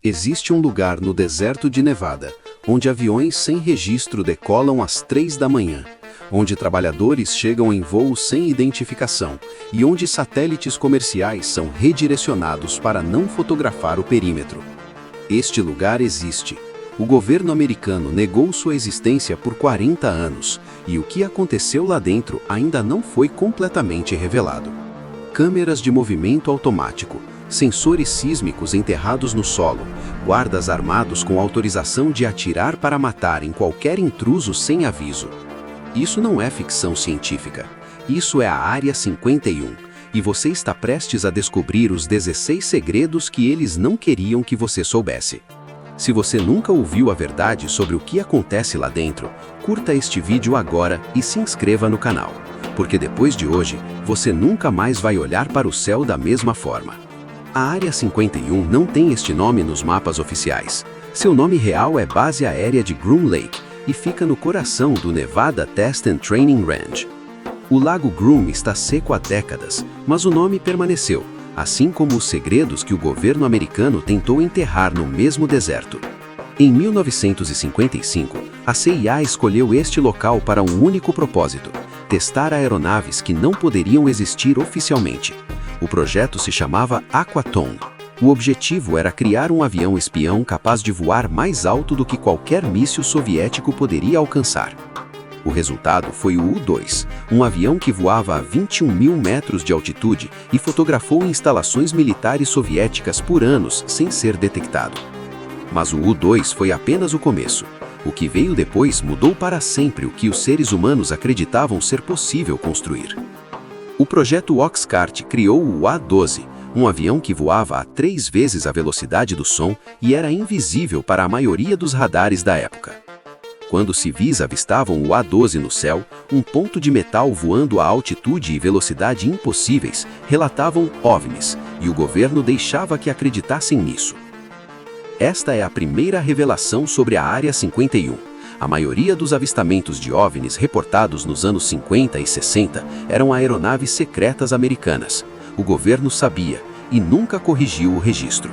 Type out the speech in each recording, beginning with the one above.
Existe um lugar no deserto de Nevada, onde aviões sem registro decolam às 3 da manhã, onde trabalhadores chegam em voos sem identificação e onde satélites comerciais são redirecionados para não fotografar o perímetro. Este lugar existe. O governo americano negou sua existência por 40 anos, e o que aconteceu lá dentro ainda não foi completamente revelado. Câmeras de movimento automático, sensores sísmicos enterrados no solo, guardas armados com autorização de atirar para matar em qualquer intruso sem aviso. Isso não é ficção científica. Isso é a Área 51, e você está prestes a descobrir os 16 segredos que eles não queriam que você soubesse. Se você nunca ouviu a verdade sobre o que acontece lá dentro, curta este vídeo agora e se inscreva no canal, porque depois de hoje, você nunca mais vai olhar para o céu da mesma forma. A Área 51 não tem este nome nos mapas oficiais. Seu nome real é Base Aérea de Groom Lake e fica no coração do Nevada Test and Training Range. O Lago Groom está seco há décadas, mas o nome permaneceu, assim como os segredos que o governo americano tentou enterrar no mesmo deserto. Em 1955, a CIA escolheu este local para um único propósito: testar aeronaves que não poderiam existir oficialmente. O projeto se chamava Aquaton. O objetivo era criar um avião espião capaz de voar mais alto do que qualquer míssil soviético poderia alcançar. O resultado foi o U-2, um avião que voava a 21 mil metros de altitude e fotografou instalações militares soviéticas por anos sem ser detectado. Mas o U-2 foi apenas o começo. O que veio depois mudou para sempre o que os seres humanos acreditavam ser possível construir. O projeto Oxcart criou o A-12, um avião que voava a 3 vezes a velocidade do som e era invisível para a maioria dos radares da época. Quando civis avistavam o A-12 no céu, um ponto de metal voando a altitude e velocidade impossíveis, relatavam OVNIs, e o governo deixava que acreditassem nisso. Esta é a primeira revelação sobre a Área 51. A maioria dos avistamentos de OVNIs reportados nos anos 50 e 60 eram aeronaves secretas americanas. O governo sabia e nunca corrigiu o registro.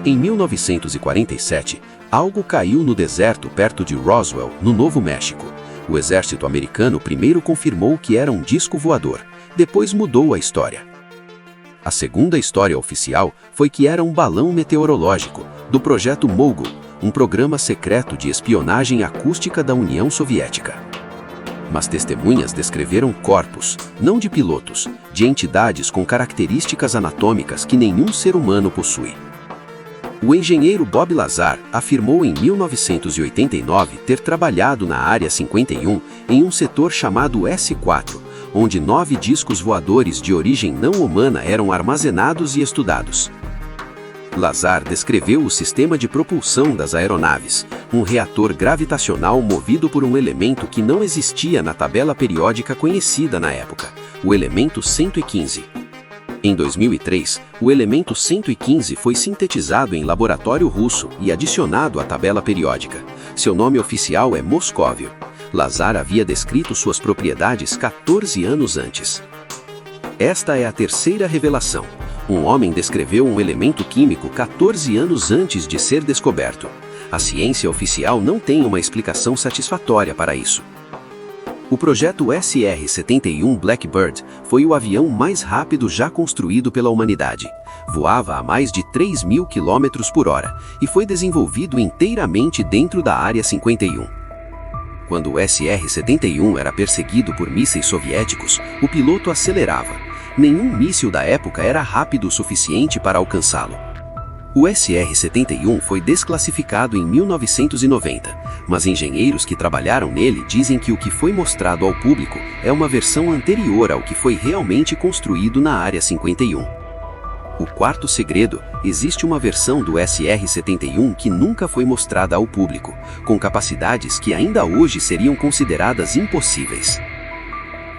Em 1947, algo caiu no deserto perto de Roswell, no Novo México. O exército americano primeiro confirmou que era um disco voador, depois mudou a história. A segunda história oficial foi que era um balão meteorológico, do projeto Mogul, um programa secreto de espionagem acústica da União Soviética. Mas testemunhas descreveram corpos, não de pilotos, de entidades com características anatômicas que nenhum ser humano possui. O engenheiro Bob Lazar afirmou em 1989 ter trabalhado na Área 51 em um setor chamado S4, onde 9 discos voadores de origem não humana eram armazenados e estudados. Lazar descreveu o sistema de propulsão das aeronaves, um reator gravitacional movido por um elemento que não existia na tabela periódica conhecida na época, o elemento 115. Em 2003, o elemento 115 foi sintetizado em laboratório russo e adicionado à tabela periódica. Seu nome oficial é Moscóvio. Lazar havia descrito suas propriedades 14 anos antes. Esta é a terceira revelação. Um homem descreveu um elemento químico 14 anos antes de ser descoberto. A ciência oficial não tem uma explicação satisfatória para isso. O projeto SR-71 Blackbird foi o avião mais rápido já construído pela humanidade. Voava a mais de 3.000 km por hora e foi desenvolvido inteiramente dentro da Área 51. Quando o SR-71 era perseguido por mísseis soviéticos, o piloto acelerava. Nenhum míssil da época era rápido o suficiente para alcançá-lo. O SR-71 foi desclassificado em 1990, mas engenheiros que trabalharam nele dizem que o que foi mostrado ao público é uma versão anterior ao que foi realmente construído na Área 51. O quarto segredo: existe uma versão do SR-71 que nunca foi mostrada ao público, com capacidades que ainda hoje seriam consideradas impossíveis.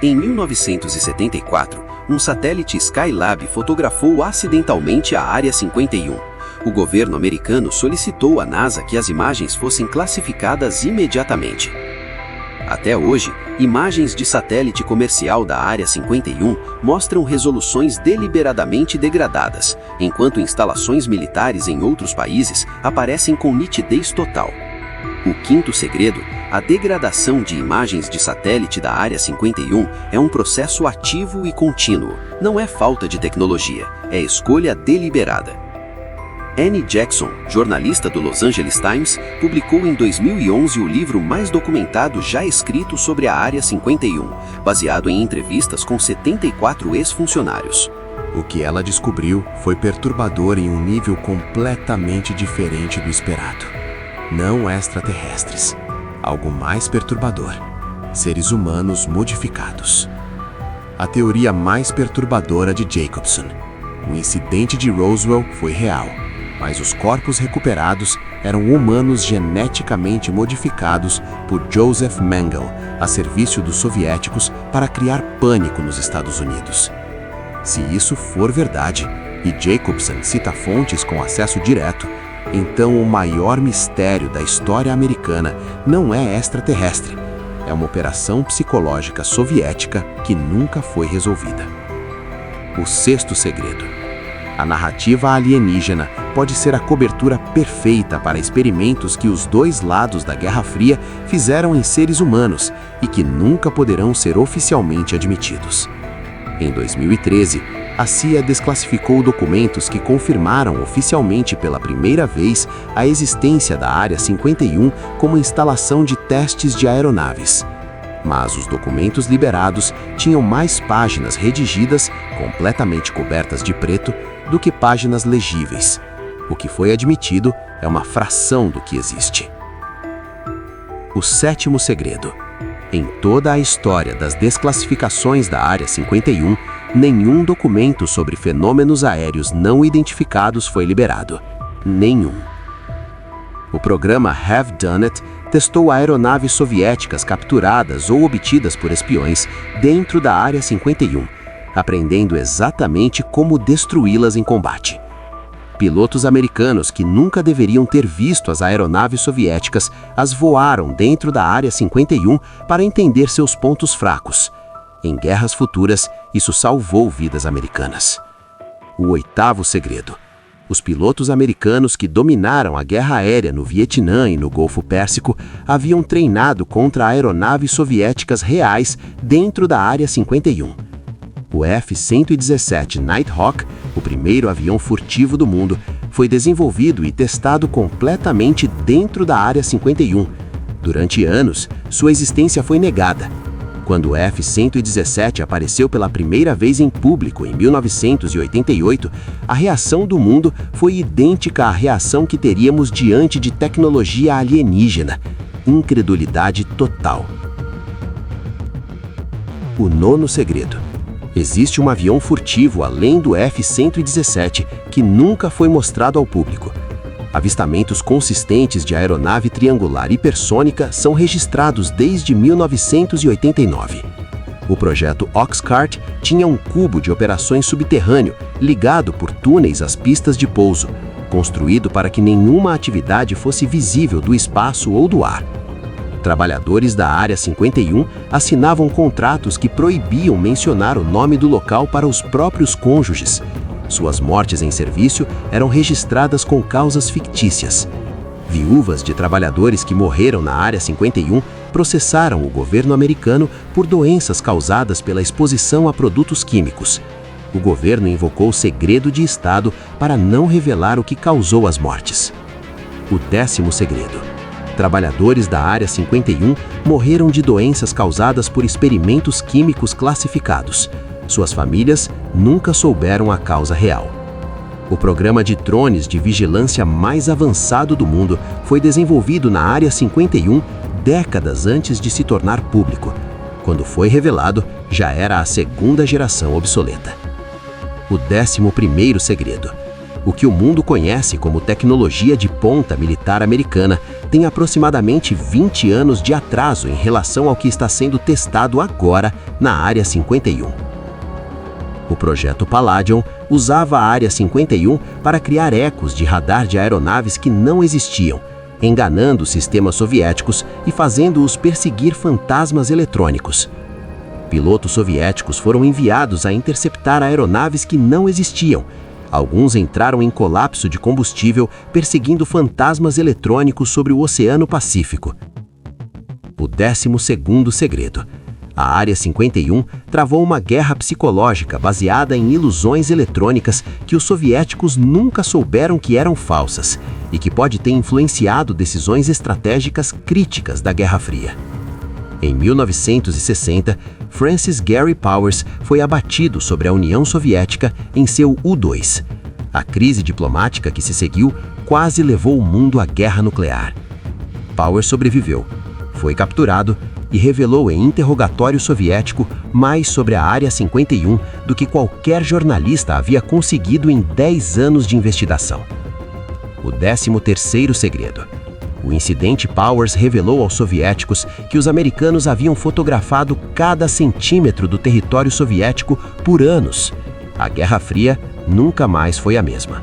Em 1974, um satélite Skylab fotografou acidentalmente a Área 51. O governo americano solicitou à NASA que as imagens fossem classificadas imediatamente. Até hoje, imagens de satélite comercial da Área 51 mostram resoluções deliberadamente degradadas, enquanto instalações militares em outros países aparecem com nitidez total. O quinto segredo, a degradação de imagens de satélite da Área 51 é um processo ativo e contínuo. Não é falta de tecnologia, é escolha deliberada. Annie Jackson, jornalista do Los Angeles Times, publicou em 2011 o livro mais documentado já escrito sobre a Área 51, baseado em entrevistas com 74 ex-funcionários. O que ela descobriu foi perturbador em um nível completamente diferente do esperado. Não extraterrestres. Algo mais perturbador. Seres humanos modificados. A teoria mais perturbadora de Jacobson. O incidente de Roswell foi real, mas os corpos recuperados eram humanos geneticamente modificados por Joseph Mengele, a serviço dos soviéticos para criar pânico nos Estados Unidos. Se isso for verdade, e Jacobson cita fontes com acesso direto, então o maior mistério da história americana não é extraterrestre, é uma operação psicológica soviética que nunca foi resolvida. O sexto segredo. A narrativa alienígena pode ser a cobertura perfeita para experimentos que os dois lados da Guerra Fria fizeram em seres humanos e que nunca poderão ser oficialmente admitidos. Em 2013, a CIA desclassificou documentos que confirmaram oficialmente pela primeira vez a existência da Área 51 como instalação de testes de aeronaves. Mas os documentos liberados tinham mais páginas redigidas, completamente cobertas de preto, do que páginas legíveis. O que foi admitido é uma fração do que existe. O sétimo segredo. Em toda a história das desclassificações da Área 51, nenhum documento sobre fenômenos aéreos não identificados foi liberado. Nenhum. O programa Have Done It testou aeronaves soviéticas capturadas ou obtidas por espiões dentro da Área 51, aprendendo exatamente como destruí-las em combate. Pilotos americanos que nunca deveriam ter visto as aeronaves soviéticas as voaram dentro da Área 51 para entender seus pontos fracos. Em guerras futuras, isso salvou vidas americanas. O oitavo segredo. Os pilotos americanos que dominaram a guerra aérea no Vietnã e no Golfo Pérsico haviam treinado contra aeronaves soviéticas reais dentro da Área 51. O F-117 Nighthawk, o primeiro avião furtivo do mundo, foi desenvolvido e testado completamente dentro da Área 51. Durante anos, sua existência foi negada. Quando o F-117 apareceu pela primeira vez em público em 1988, a reação do mundo foi idêntica à reação que teríamos diante de tecnologia alienígena: incredulidade total. O nono segredo. Existe um avião furtivo além do F-117 que nunca foi mostrado ao público. Avistamentos consistentes de aeronave triangular hipersônica são registrados desde 1989. O projeto Oxcart tinha um cubo de operações subterrâneo ligado por túneis às pistas de pouso, construído para que nenhuma atividade fosse visível do espaço ou do ar. Trabalhadores da Área 51 assinavam contratos que proibiam mencionar o nome do local para os próprios cônjuges. Suas mortes em serviço eram registradas com causas fictícias. Viúvas de trabalhadores que morreram na Área 51 processaram o governo americano por doenças causadas pela exposição a produtos químicos. O governo invocou segredo de Estado para não revelar o que causou as mortes. O décimo segredo. Trabalhadores da Área 51 morreram de doenças causadas por experimentos químicos classificados. Suas famílias nunca souberam a causa real. O programa de drones de vigilância mais avançado do mundo foi desenvolvido na Área 51 décadas antes de se tornar público. Quando foi revelado, já era a segunda geração obsoleta. O 11º segredo. O que o mundo conhece como tecnologia de ponta militar americana tem aproximadamente 20 anos de atraso em relação ao que está sendo testado agora na Área 51. O projeto Palladium usava a Área 51 para criar ecos de radar de aeronaves que não existiam, enganando os sistemas soviéticos e fazendo-os perseguir fantasmas eletrônicos. Pilotos soviéticos foram enviados a interceptar aeronaves que não existiam. Alguns entraram em colapso de combustível perseguindo fantasmas eletrônicos sobre o Oceano Pacífico. O 12º segredo. A Área 51 travou uma guerra psicológica baseada em ilusões eletrônicas que os soviéticos nunca souberam que eram falsas e que pode ter influenciado decisões estratégicas críticas da Guerra Fria. Em 1960, Francis Gary Powers foi abatido sobre a União Soviética em seu U-2. A crise diplomática que se seguiu quase levou o mundo à guerra nuclear. Powers sobreviveu, foi capturado e revelou em interrogatório soviético mais sobre a Área 51 do que qualquer jornalista havia conseguido em 10 anos de investigação. O 13º segredo. O incidente Powers revelou aos soviéticos que os americanos haviam fotografado cada centímetro do território soviético por anos. A Guerra Fria nunca mais foi a mesma.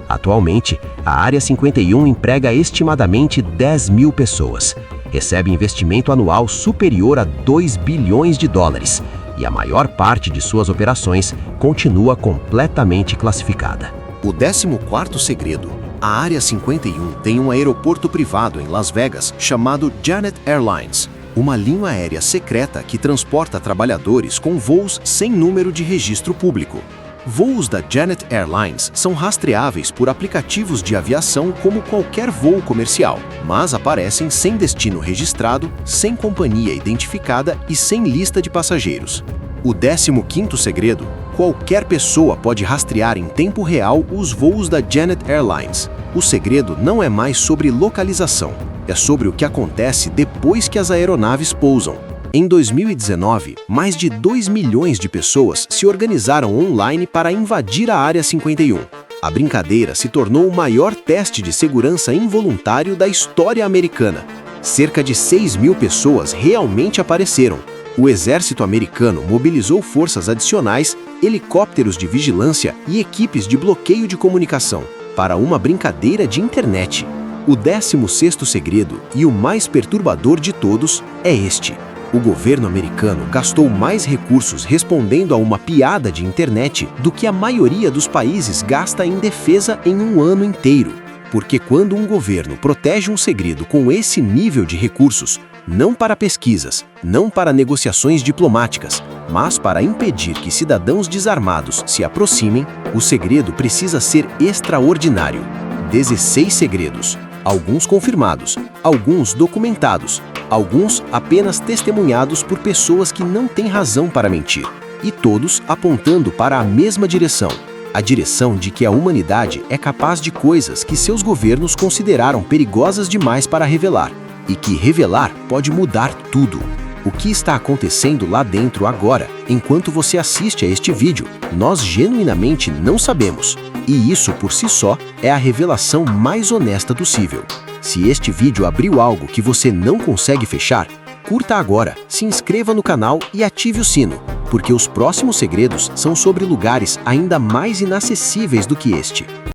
Atualmente, a Área 51 emprega estimadamente 10 mil pessoas, recebe investimento anual superior a 2 bilhões de dólares e a maior parte de suas operações continua completamente classificada. O 14º segredo. A Área 51 tem um aeroporto privado em Las Vegas chamado Janet Airlines, uma linha aérea secreta que transporta trabalhadores com voos sem número de registro público. Voos da Janet Airlines são rastreáveis por aplicativos de aviação como qualquer voo comercial, mas aparecem sem destino registrado, sem companhia identificada e sem lista de passageiros. O 15º segredo. Qualquer pessoa pode rastrear em tempo real os voos da Janet Airlines. O segredo não é mais sobre localização, é sobre o que acontece depois que as aeronaves pousam. Em 2019, mais de 2 milhões de pessoas se organizaram online para invadir a Área 51. A brincadeira se tornou o maior teste de segurança involuntário da história americana. Cerca de 6 mil pessoas realmente apareceram. O exército americano mobilizou forças adicionais, helicópteros de vigilância e equipes de bloqueio de comunicação para uma brincadeira de internet. O 16º segredo, e o mais perturbador de todos, é este. O governo americano gastou mais recursos respondendo a uma piada de internet do que a maioria dos países gasta em defesa em um ano inteiro. Porque quando um governo protege um segredo com esse nível de recursos, não para pesquisas, não para negociações diplomáticas, mas para impedir que cidadãos desarmados se aproximem, o segredo precisa ser extraordinário. 16 segredos, alguns confirmados, alguns documentados, alguns apenas testemunhados por pessoas que não têm razão para mentir, e todos apontando para a mesma direção. A direção de que a humanidade é capaz de coisas que seus governos consideraram perigosas demais para revelar, e que revelar pode mudar tudo. O que está acontecendo lá dentro agora, enquanto você assiste a este vídeo, nós genuinamente não sabemos. E isso por si só é a revelação mais honesta possível. Se este vídeo abriu algo que você não consegue fechar, curta agora, se inscreva no canal e ative o sino, porque os próximos segredos são sobre lugares ainda mais inacessíveis do que este.